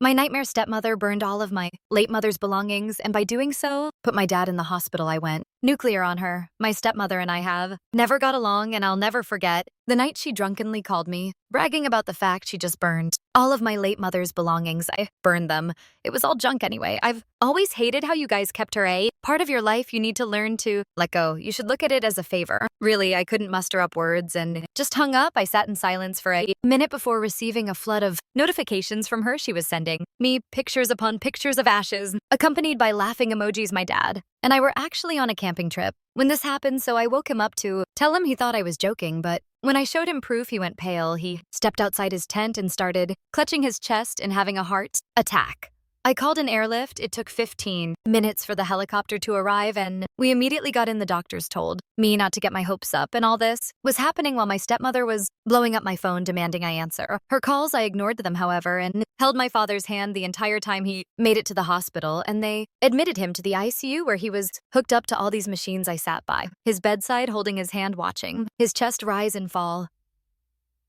My nightmare stepmother burned all of my late mother's belongings, and by doing so, put my dad in the hospital. I went nuclear on her. My stepmother and I have never got along, and I'll never forget the night she drunkenly called me, bragging about the fact she just burned all of my late mother's belongings. I burned them. It was all junk anyway. I've always hated how you guys kept her a part of your life you need to learn to let go. You should look at it as a favor. Really, I couldn't muster up words and just hung up. I sat in silence for a minute before receiving a flood of notifications from her. She was sending me pictures upon pictures of ashes, accompanied by laughing emojis. My dad and I were actually on a camping trip when this happened, so I woke him up to tell him he thought I was joking, but when I showed him proof, he went pale. He stepped outside his tent and started clutching his chest and having a heart attack. I called an airlift. It took 15 minutes for the helicopter to arrive, and we immediately got in. The doctors told me not to get my hopes up, and all this was happening while my stepmother was blowing up my phone demanding I answer her calls. I ignored them, however, and held my father's hand the entire time he made it to the hospital, and they admitted him to the ICU where he was hooked up to all these machines. I sat by his bedside, holding his hand, watching his chest rise and fall.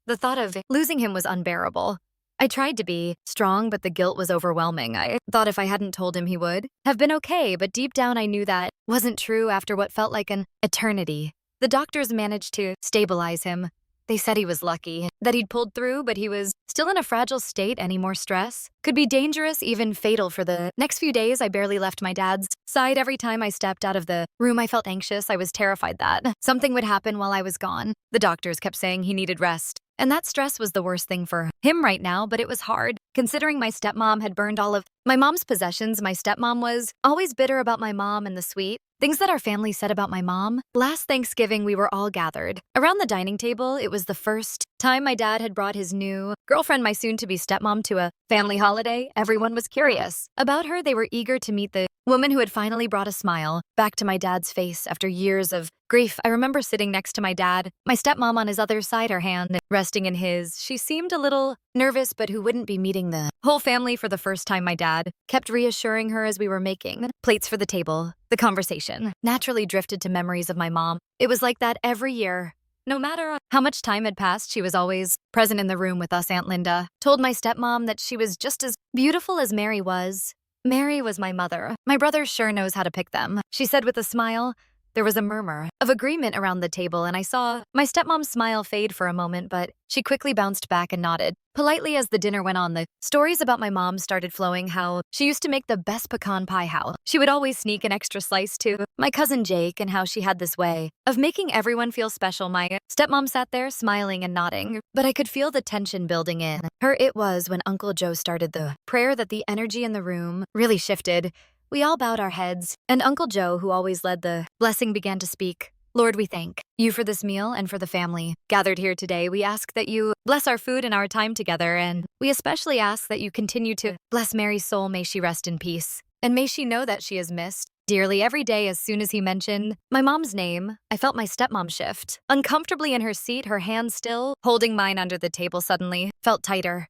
The thought of losing him was unbearable. I tried to be strong, but the guilt was overwhelming. I thought if I hadn't told him he would have been okay, but deep down I knew that wasn't true after what felt like an eternity. The doctors managed to stabilize him. They said he was lucky, that he'd pulled through, but he was still in a fragile state. Any more stress could be dangerous, even fatal. For the next few days, I barely left my dad's side. Every time I stepped out of the room, I felt anxious. I was terrified that something would happen while I was gone. The doctors kept saying he needed rest, and that stress was the worst thing for him right now, but it was hard. Considering my stepmom had burned all of my mom's possessions, my stepmom was always bitter about my mom and the sweet things that our family said about my mom. Last Thanksgiving, we were all gathered around the dining table. It was the first time my dad had brought his new girlfriend, my soon-to-be stepmom, to a family holiday. Everyone was curious about her. They were eager to meet the woman who had finally brought a smile back to my dad's face after years of grief. I remember sitting next to my dad, my stepmom on his other side, her hand resting in his. She seemed a little nervous, but who wouldn't be meeting the whole family for the first time. My dad kept reassuring her as we were making plates for the table. The conversation naturally drifted to memories of my mom. It was like that every year. No matter how much time had passed, she was always present in the room with us. Aunt Linda told my stepmom that she was just as beautiful as Mary was. Mary was my mother. My brother sure knows how to pick them, she said with a smile. There was a murmur of agreement around the table, and I saw my stepmom's smile fade for a moment, but she quickly bounced back and nodded politely as the dinner went on. The stories about my mom started flowing, how she used to make the best pecan pie, how she would always sneak an extra slice to my cousin Jake, and how she had this way of making everyone feel special. My stepmom sat there smiling and nodding, but I could feel the tension building in her. It was when Uncle Joe started the prayer that the energy in the room really shifted. We all bowed our heads, and Uncle Joe, who always led the blessing, began to speak. Lord, we thank you for this meal and for the family gathered here today. We ask that you bless our food and our time together, and we especially ask that you continue to bless Mary's soul. May she rest in peace, and may she know that she is missed dearly every day. As soon as he mentioned my mom's name, I felt my stepmom shift uncomfortably in her seat, her hand still holding mine under the table suddenly felt tighter.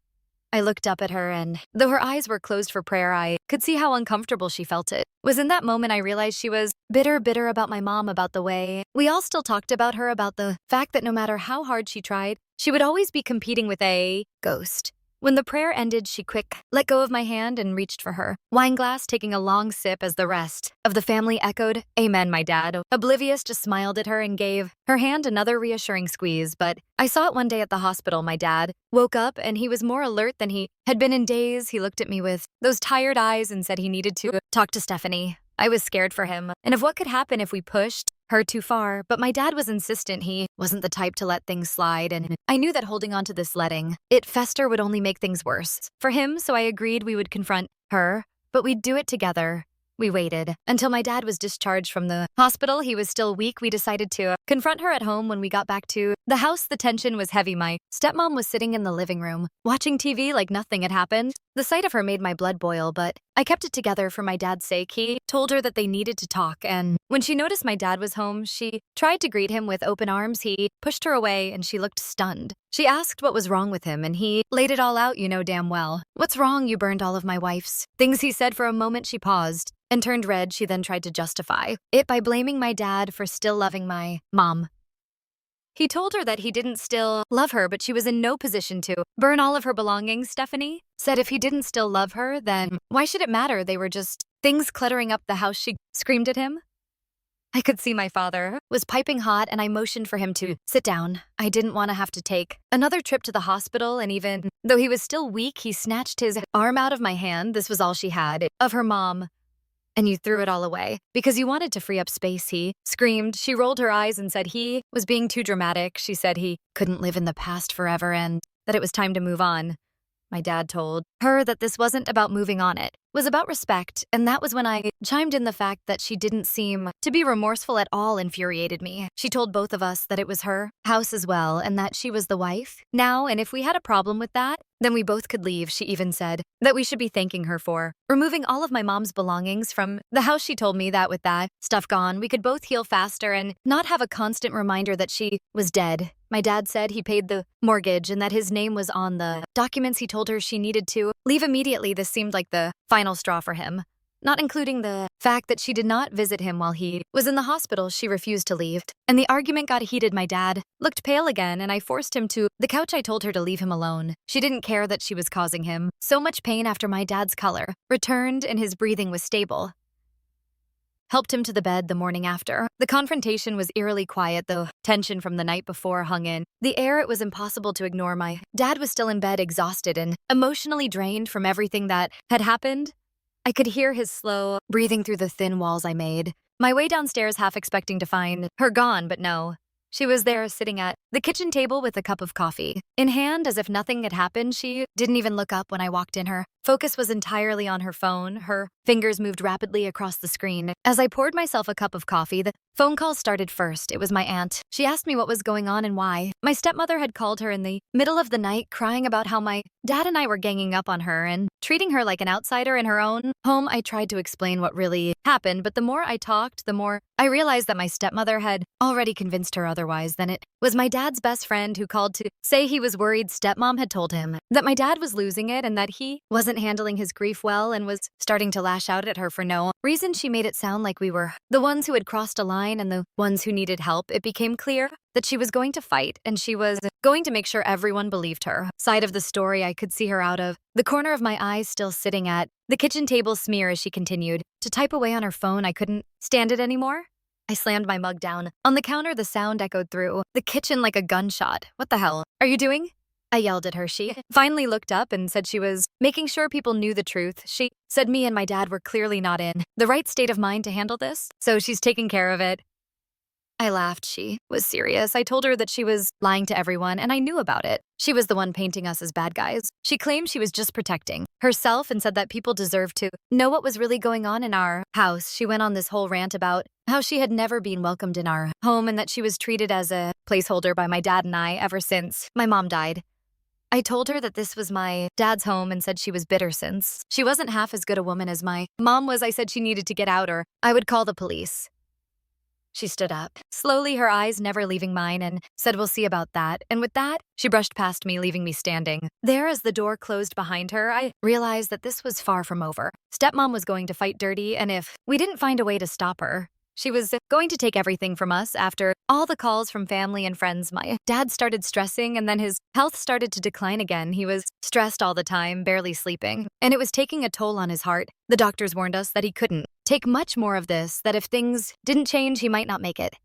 I looked up at her, and though her eyes were closed for prayer, I could see how uncomfortable she felt. It was in that moment I realized she was bitter about my mom, about the way we all still talked about her, about the fact that no matter how hard she tried, she would always be competing with a ghost. When the prayer ended, she let go of my hand and reached for her wine glass, taking a long sip as the rest of the family echoed, "Amen." My dad, oblivious, just smiled at her and gave her hand another reassuring squeeze. But I saw it one day at the hospital. My dad woke up, and he was more alert than he had been in days. He looked at me with those tired eyes and said he needed to talk to Stephanie. I was scared for him and of what could happen if we pushed her too far, but my dad was insistent. He wasn't the type to let things slide, and I knew that holding on to this, letting it fester, would only make things worse for him, so I agreed we would confront her, but we'd do it together. We waited until my dad was discharged from the hospital. He was still weak. We decided to confront her at home. When we got back to the house, the tension was heavy. My stepmom was sitting in the living room, watching TV like nothing had happened. The sight of her made my blood boil, but I kept it together for my dad's sake. He told her that they needed to talk, and when she noticed my dad was home, she tried to greet him with open arms. He pushed her away, and she looked stunned. She asked what was wrong with him, and he laid it all out. "You know damn well what's wrong. You burned all of my wife's things," he said. For a moment, she paused and turned red. She then tried to justify it by blaming my dad for still loving my mom. He told her that he didn't still love her, but she was in no position to burn all of her belongings, Stephanie. Said if he didn't still love her, then why should it matter? They were just things cluttering up the house, she screamed at him. I could see my father was piping hot, and I motioned for him to sit down. I didn't want to have to take another trip to the hospital, and even though he was still weak, he snatched his arm out of my hand. This was all she had of her mom. And you threw it all away because you wanted to free up space, he screamed. She rolled her eyes and said he was being too dramatic. She said he couldn't live in the past forever and that it was time to move on. My dad told her that this wasn't about moving on, it was about respect, and that was when I chimed in. The fact that she didn't seem to be remorseful at all infuriated me. She told both of us that it was her house as well and that she was the wife now, and if we had a problem with that, then we both could leave. She even said that we should be thanking her for removing all of my mom's belongings from the house. She told me that with that stuff gone, we could both heal faster and not have a constant reminder that she was dead. My dad said he paid the mortgage and that his name was on the documents. He told her she needed to leave immediately. This seemed like the final straw for him, not including the fact that she did not visit him while he was in the hospital. She refused to leave, and the argument got heated. My dad looked pale again, and I forced him to the couch. I told her to leave him alone. She didn't care that she was causing him so much pain. After my dad's color returned and his breathing was stable, helped him to the bed the morning after. The confrontation was eerily quiet, though tension from the night before hung in the air. It was impossible to ignore. My dad was still in bed, exhausted and emotionally drained from everything that had happened. I could hear his slow breathing through the thin walls. I made my way downstairs, half expecting to find her gone, but no. She was there, sitting at the kitchen table with a cup of coffee in hand, as if nothing had happened. She didn't even look up when I walked in. Her focus was entirely on her phone. Her fingers moved rapidly across the screen. As I poured myself a cup of coffee, the phone call started first. It was my aunt. She asked me what was going on and why. My stepmother had called her in the middle of the night, crying about how my dad and I were ganging up on her and treating her like an outsider in her own home. I tried to explain what really happened, but the more I talked, the more I realized that my stepmother had already convinced her otherwise. Then it was my dad's best friend who called to say he was worried. Stepmom had told him that my dad was losing it and that he wasn't handling his grief well and was starting to lash out at her for no reason. She made it sound like we were the ones who had crossed a line and the ones who needed help. It became clear that she was going to fight, and she was going to make sure everyone believed her side of the story. I could see her out of the corner of my eye, still sitting at the kitchen table, smear as she continued to type away on her phone. I couldn't stand it anymore. I slammed my mug down on the counter. The sound echoed through the kitchen like a gunshot. What the hell are you doing? I yelled at her. She finally looked up and said she was making sure people knew the truth. She said me and my dad were clearly not in the right state of mind to handle this, so she's taking care of it. I laughed. She was serious. I told her that she was lying to everyone, and I knew about it. She was the one painting us as bad guys. She claimed she was just protecting herself and said that people deserved to know what was really going on in our house. She went on this whole rant about how she had never been welcomed in our home and that she was treated as a placeholder by my dad and I ever since my mom died. I told her that this was my dad's home and said she was bitter since she wasn't half as good a woman as my mom was. I said she needed to get out or I would call the police. She stood up, slowly, her eyes never leaving mine, and said, "We'll see about that." And with that, she brushed past me, leaving me standing there. As the door closed behind her, I realized that this was far from over. Stepmom was going to fight dirty, and if we didn't find a way to stop her, she was going to take everything from us. After all the calls from family and friends, my dad started stressing, and then his health started to decline again. He was stressed all the time, barely sleeping, and it was taking a toll on his heart. The doctors warned us that he couldn't take much more of this, that if things didn't change, he might not make it.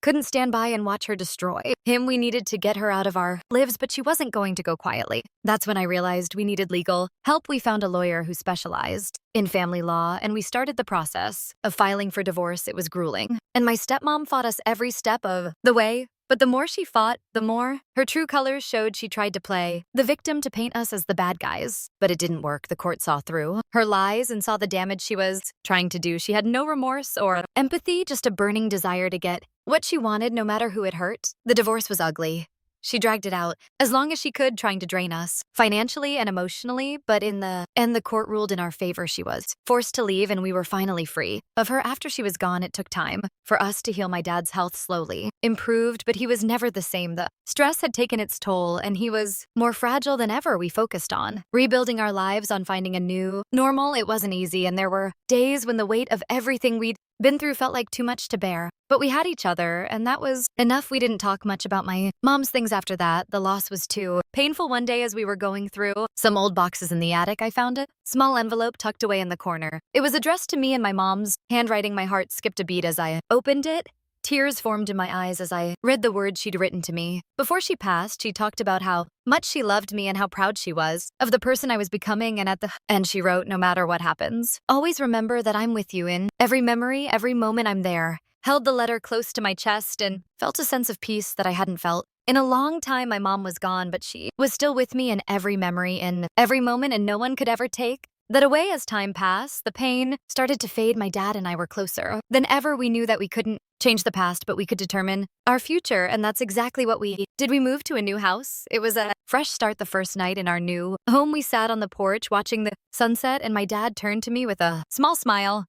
Couldn't stand by and watch her destroy him. We needed to get her out of our lives, but she wasn't going to go quietly. That's when I realized we needed legal help. We found a lawyer who specialized in family law, and we started the process of filing for divorce. It was grueling, and my stepmom fought us every step of the way. But the more she fought, the more her true colors showed. She tried to play the victim, to paint us as the bad guys. But it didn't work. The court saw through her lies and saw the damage she was trying to do. She had no remorse or empathy, just a burning desire to get what she wanted, no matter who it hurt. The divorce was ugly. She dragged it out as long as she could, trying to drain us financially and emotionally, but in the end, the court ruled in our favor. She was forced to leave, and we were finally free of her. After she was gone, it took time for us to heal. My dad's health slowly improved, but he was never the same. The stress had taken its toll, and he was more fragile than ever. We focused on rebuilding our lives, on finding a new normal. It wasn't easy, and there were days when the weight of everything we'd been through felt like too much to bear. But we had each other, and that was enough. We didn't talk much about my mom's things after that. The loss was too painful. One day as we were going through some old boxes in the attic, I found a small envelope tucked away in the corner. It was addressed to me in my mom's handwriting. My heart skipped a beat as I opened it. Tears formed in my eyes as I read the words she'd written to me. Before she passed, she talked about how much she loved me and how proud she was of the person I was becoming, and at the end she wrote, "No matter what happens, always remember that I'm with you in every memory, every moment I'm there." Held the letter close to my chest and felt a sense of peace that I hadn't felt in a long time. My mom was gone, but she was still with me in every memory, in every moment, and no one could ever take that away. As time passed, the pain started to fade. My dad and I were closer than ever. We knew that we couldn't change the past, but we could determine our future, and that's exactly what we did. We moved to a new house. It was a fresh start. The first night in our new home, we sat on the porch watching the sunset, and my dad turned to me with a small smile.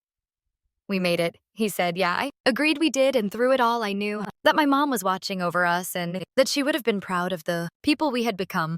"We made it," he said. Yeah, I agreed we did, and through it all, I knew that my mom was watching over us and that she would have been proud of the people we had become.